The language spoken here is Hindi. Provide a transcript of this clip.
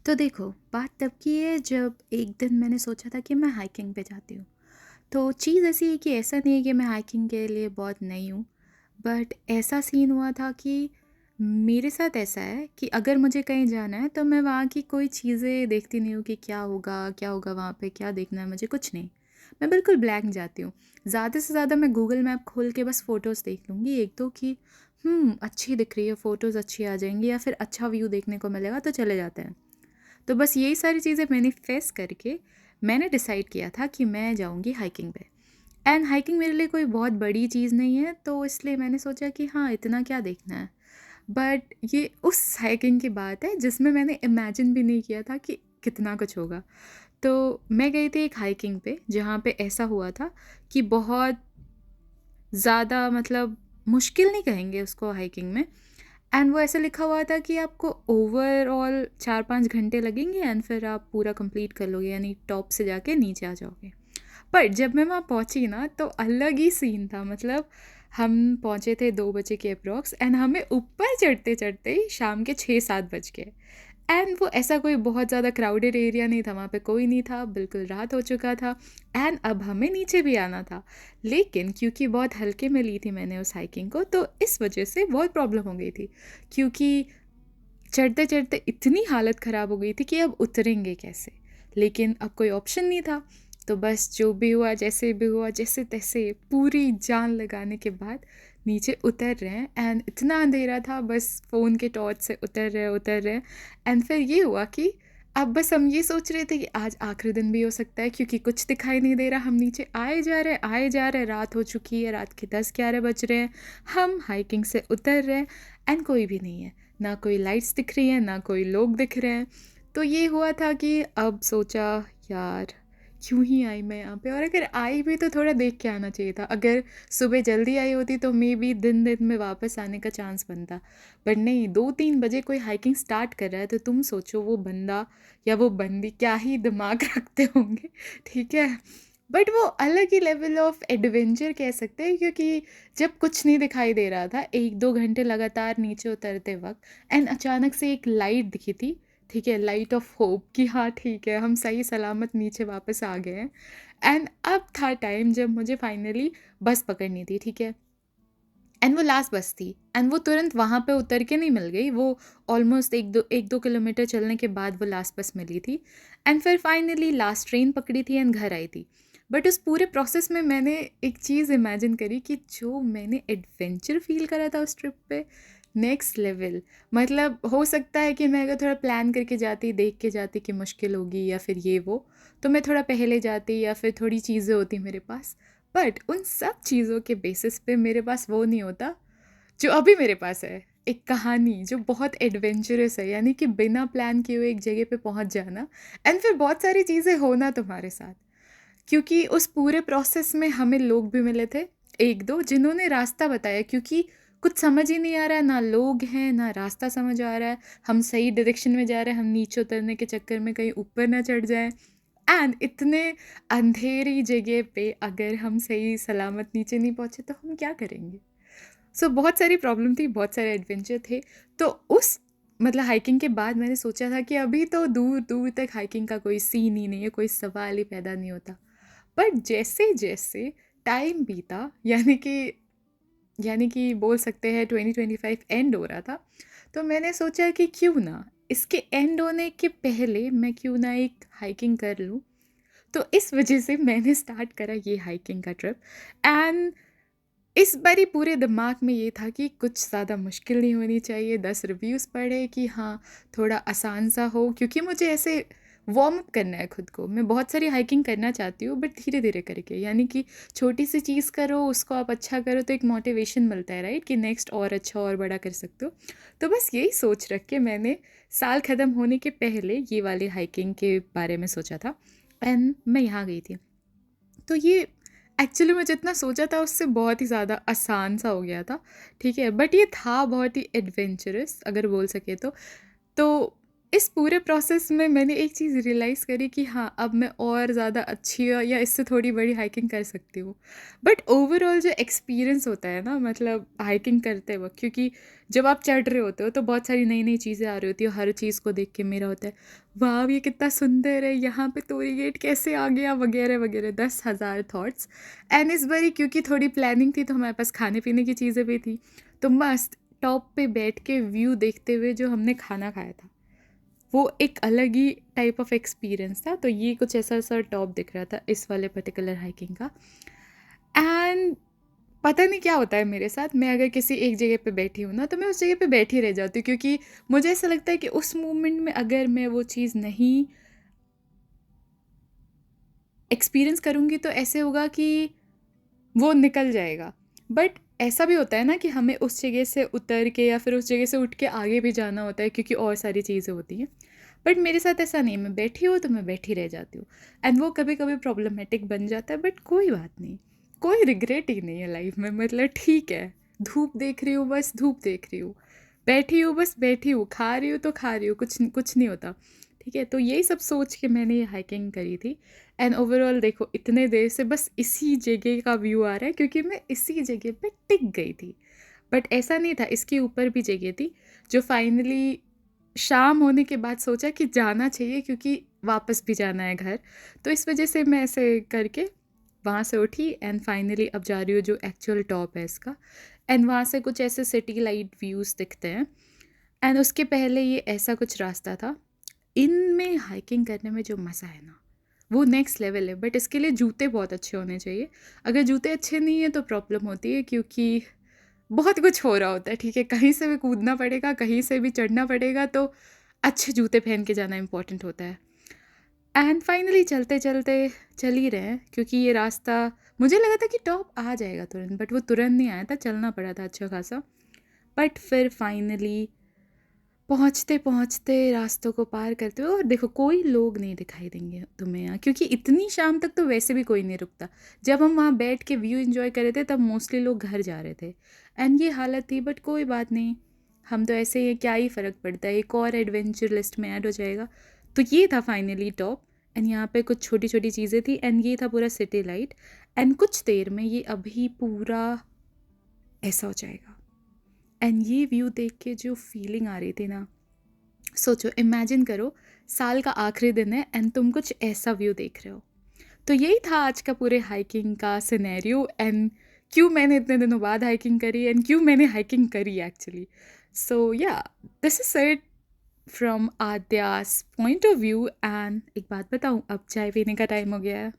तो देखो, बात तब की है जब एक दिन मैंने सोचा था कि मैं हाइकिंग पे जाती हूँ। तो चीज़ ऐसी है कि ऐसा नहीं है कि मैं हाइकिंग के लिए बहुत नई हूँ, बट ऐसा सीन हुआ था कि मेरे साथ ऐसा है कि अगर मुझे कहीं जाना है तो मैं वहाँ की कोई चीज़ें देखती नहीं हूँ कि क्या होगा वहाँ पे, क्या देखना है मुझे, कुछ नहीं। मैं बिल्कुल ब्लैंक जाती हूँ। ज़्यादा से ज़्यादा मैं गूगल मैप खोल के बस फ़ोटोज़ देख लूँगी एक दो कि अच्छी दिख रही है, फ़ोटोज़ अच्छी आ जाएँगी या फिर अच्छा व्यू देखने को मिलेगा तो चले जाते हैं। तो बस यही सारी चीज़ें मैनिफेस्ट करके मैंने डिसाइड किया था कि मैं जाऊंगी हाइकिंग पे। एंड हाइकिंग मेरे लिए कोई बहुत बड़ी चीज़ नहीं है, तो इसलिए मैंने सोचा कि हाँ, इतना क्या देखना है। बट ये उस हाइकिंग की बात है जिसमें मैंने इमेजिन भी नहीं किया था कि कितना कुछ होगा। तो मैं गई थी एक हाइकिंग पे जहाँ पे ऐसा हुआ था कि बहुत ज़्यादा, मतलब मुश्किल नहीं कहेंगे उसको हाइकिंग में। एंड वो ऐसे लिखा हुआ था कि आपको ओवरऑल 4-5 घंटे लगेंगे एंड फिर आप पूरा कंप्लीट कर लोगे, यानी टॉप से जाके नीचे आ जाओगे। पर जब मैं वहाँ पहुँची ना तो अलग ही सीन था। मतलब हम पहुँचे थे 2 बजे के अप्रॉक्स एंड हमें ऊपर चढ़ते चढ़ते ही शाम के 6-7 बज गए। एंड वो ऐसा कोई बहुत ज़्यादा क्राउडेड एरिया नहीं था, वहाँ पे कोई नहीं था, बिल्कुल रात हो चुका था। एंड अब हमें नीचे भी आना था, लेकिन क्योंकि बहुत हल्के में ली थी मैंने उस हाइकिंग को, तो इस वजह से बहुत प्रॉब्लम हो गई थी। क्योंकि चढ़ते चढ़ते इतनी हालत ख़राब हो गई थी कि अब उतरेंगे कैसे। लेकिन अब कोई ऑप्शन नहीं था, तो बस जो भी हुआ, जैसे भी हुआ, जैसे तैसे पूरी जान लगाने के बाद नीचे उतर रहे हैं। एंड इतना अंधेरा था, बस फ़ोन के टॉर्च से उतर रहे हैं। एंड फिर ये हुआ कि अब बस हम ये सोच रहे थे कि आज आखिरी दिन भी हो सकता है, क्योंकि कुछ दिखाई नहीं दे रहा। हम नीचे आए जा रहे हैं, रात हो चुकी है, रात के 10-11 बज रहे हैं। हम हाइकिंग से उतर रहे हैं एंड कोई भी नहीं है, ना कोई लाइट्स दिख रही हैं, ना कोई लोग दिख रहे हैं। तो ये हुआ था कि अब सोचा, यार क्यों ही आई मैं यहाँ पे, और अगर आई भी तो थोड़ा देख के आना चाहिए था। अगर सुबह जल्दी आई होती तो मे बी दिन दिन में वापस आने का चांस बनता। बट नहीं, 2-3 बजे कोई हाइकिंग स्टार्ट कर रहा है तो तुम सोचो वो बंदा या वो बंदी क्या ही दिमाग रखते होंगे। ठीक है, बट वो अलग ही लेवल ऑफ एडवेंचर कह सकते हैं, क्योंकि जब कुछ नहीं दिखाई दे रहा था 1-2 घंटे लगातार नीचे उतरते वक्त, एंड अचानक से एक लाइट दिखी थी। ठीक है, लाइट ऑफ होप कि हाँ ठीक है, हम सही सलामत नीचे वापस आ गए हैं। एंड अब था टाइम जब मुझे फाइनली बस पकड़नी थी। ठीक है, एंड वो लास्ट बस थी एंड वो तुरंत वहाँ पे उतर के नहीं मिल गई। वो ऑलमोस्ट 1-2 किलोमीटर चलने के बाद वो लास्ट बस मिली थी। एंड फिर फाइनली लास्ट ट्रेन पकड़ी थी एंड घर आई थी। बट उस पूरे प्रोसेस में मैंने एक चीज़ इमेजिन करी कि जो मैंने एडवेंचर फील करा था उस ट्रिप पे, नेक्स्ट लेवल। मतलब हो सकता है कि मैं अगर थोड़ा प्लान करके जाती, देख के जाती कि मुश्किल होगी या फिर ये वो, तो मैं थोड़ा पहले जाती या फिर थोड़ी चीज़ें होती मेरे पास। बट उन सब चीज़ों के बेसिस पे मेरे पास वो नहीं होता जो अभी मेरे पास है। एक कहानी जो बहुत एडवेंचरस है, यानी कि बिना प्लान किए हुए एक जगह पे पहुंच जाना एंड फिर बहुत सारी चीज़ें होना तुम्हारे साथ। क्योंकि उस पूरे प्रोसेस में हमें लोग भी मिले थे, एक दो, जिन्होंने रास्ता बताया। क्योंकि कुछ समझ ही नहीं आ रहा है, ना लोग हैं ना रास्ता समझ आ रहा है। हम सही डायरेक्शन में जा रहे हैं, हम नीचे उतरने के चक्कर में कहीं ऊपर ना चढ़ जाएं। एंड इतने अंधेरी जगह पे अगर हम सही सलामत नीचे नहीं पहुंचे तो हम क्या करेंगे। सो बहुत सारी प्रॉब्लम थी, बहुत सारे एडवेंचर थे। तो उस, मतलब हाइकिंग के बाद मैंने सोचा था कि अभी तो दूर दूर तक हाइकिंग का कोई सीन ही नहीं है, कोई सवाल ही पैदा नहीं होता। पर जैसे जैसे टाइम बीता, यानी कि बोल सकते हैं 2025 एंड हो रहा था, तो मैंने सोचा कि क्यों ना इसके एंड होने के पहले मैं क्यों ना एक हाइकिंग कर लूँ। तो इस वजह से मैंने स्टार्ट करा ये हाइकिंग का ट्रिप। एंड इस बारी पूरे दिमाग में ये था कि कुछ ज़्यादा मुश्किल नहीं होनी चाहिए। 10 रिव्यूज़ पढ़े कि हाँ थोड़ा आसान सा हो, क्योंकि मुझे ऐसे वार्म अप करना है खुद को। मैं बहुत सारी हाइकिंग करना चाहती हूँ बट धीरे धीरे करके, यानी कि छोटी सी चीज़ करो, उसको आप अच्छा करो तो एक मोटिवेशन मिलता है, राइट, कि नेक्स्ट और अच्छा और बड़ा कर सकते हो। तो बस यही सोच रख के मैंने साल ख़त्म होने के पहले ये वाली हाइकिंग के बारे में सोचा था एंड मैं यहाँ गई थी। तो ये एक्चुअली मैं जितना सोचा था उससे बहुत ही ज़्यादा आसान सा हो गया था। ठीक है, बट ये था बहुत ही एडवेंचरस अगर बोल सके तो। इस पूरे प्रोसेस में मैंने एक चीज़ रियलाइज़ करी कि हाँ, अब मैं और ज़्यादा अच्छी या इससे थोड़ी बड़ी हाइकिंग कर सकती हूँ। बट ओवरऑल जो एक्सपीरियंस होता है ना, मतलब हाइकिंग करते वक़्त, क्योंकि जब आप चढ़ रहे होते हो तो बहुत सारी नई-नई चीज़ें आ रही होती हैं, हर चीज़ को देख के मेरा होता है, वाव! ये कितना सुंदर है, यहाँ पे तोरी गेट कैसे आ गया, वगैरह-वगैरह 10,000 थॉट्स। एंड इस बारी क्योंकि थोड़ी प्लानिंग थी तो हमारे पास खाने-पीने की चीज़ें भी थी, तो मस्त टॉप पे बैठ के व्यू देखते हुए जो हमने खाना खाया था, वो एक अलग ही टाइप ऑफ एक्सपीरियंस था। तो ये कुछ ऐसा टॉप दिख रहा था इस वाले पर्टिकुलर हाइकिंग का। एंड पता नहीं क्या होता है मेरे साथ, मैं अगर किसी एक जगह पे बैठी हूँ ना तो मैं उस जगह पे बैठी रह जाती हूँ, क्योंकि मुझे ऐसा लगता है कि उस मोमेंट में अगर मैं वो चीज़ नहीं एक्सपीरियंस करूँगी तो ऐसे होगा कि वो निकल जाएगा। बट ऐसा भी होता है ना कि हमें उस जगह से उतर के या फिर उस जगह से उठ के आगे भी जाना होता है, क्योंकि और सारी चीज़ें होती हैं। बट मेरे साथ ऐसा नहीं है, मैं बैठी हूँ तो मैं बैठी रह जाती हूँ। एंड वो कभी कभी प्रॉब्लमेटिक बन जाता है, बट कोई बात नहीं, कोई रिग्रेट ही नहीं है लाइफ में। मतलब ठीक है, धूप देख रही हूँ, बस धूप देख रही हूँ, बैठी हूँ बस बैठी हूँ, खा रही हूँ तो खा रही हूँ, कुछ कुछ नहीं होता। ठीक है, तो यही सब सोच के मैंने ये हाइकिंग करी थी। एंड ओवरऑल देखो, इतने देर से बस इसी जगह का व्यू आ रहा है क्योंकि मैं इसी जगह पे टिक गई थी। बट ऐसा नहीं था, इसके ऊपर भी जगह थी जो फाइनली शाम होने के बाद सोचा कि जाना चाहिए, क्योंकि वापस भी जाना है घर। तो इस वजह से मैं ऐसे करके वहाँ से उठी एंड फाइनली अब जा रही हूँ जो एक्चुअल टॉप है इसका। एंड वहाँ से कुछ ऐसे सिटी लाइट व्यूज़ दिखते हैं। एंड उसके पहले ये ऐसा कुछ रास्ता था। इनमें हाइकिंग करने में जो मज़ा है ना, वो नेक्स्ट लेवल है। बट इसके लिए जूते बहुत अच्छे होने चाहिए। अगर जूते अच्छे नहीं हैं तो प्रॉब्लम होती है, क्योंकि बहुत कुछ हो रहा होता है। ठीक है, कहीं से भी कूदना पड़ेगा, कहीं से भी चढ़ना पड़ेगा, तो अच्छे जूते पहन के जाना इम्पोर्टेंट होता है। एंड फाइनली चलते चलते चल ही रहे हैं, क्योंकि ये रास्ता, मुझे लगा था कि टॉप आ जाएगा तुरंत, बट वो तुरंत नहीं आया था, चलना पड़ा था अच्छा खासा। बट फिर फाइनली पहुँचते पहुँचते रास्तों को पार करते हुए, और देखो कोई लोग नहीं दिखाई देंगे तुम्हें यहाँ, क्योंकि इतनी शाम तक तो वैसे भी कोई नहीं रुकता। जब हम वहाँ बैठ के व्यू एंजॉय कर रहे थे तब मोस्टली लोग घर जा रहे थे। एंड ये हालत थी, बट कोई बात नहीं, हम तो ऐसे ही, क्या ही फ़र्क पड़ता है, एक और एडवेंचर लिस्ट में ऐड हो जाएगा। तो ये था फाइनली टॉप। एंड यहाँ पे कुछ छोटी छोटी चीज़ें थी, एंड ये था पूरा सिटी लाइट। एंड कुछ देर में ये अभी पूरा ऐसा हो जाएगा। एंड ये व्यू देख के जो फीलिंग आ रही थी ना, सोचो, इमेजिन करो, साल का आखिरी दिन है एंड तुम कुछ ऐसा व्यू देख रहे हो। तो यही था आज का पूरे हाइकिंग का सिनेरियो, एंड क्यों मैंने इतने दिनों बाद हाइकिंग करी, एंड क्यों मैंने हाइकिंग करी actually. So yeah, this is it from Aadya's point of view. And एक बात बताऊँ, अब चाय पीने का टाइम हो गया है।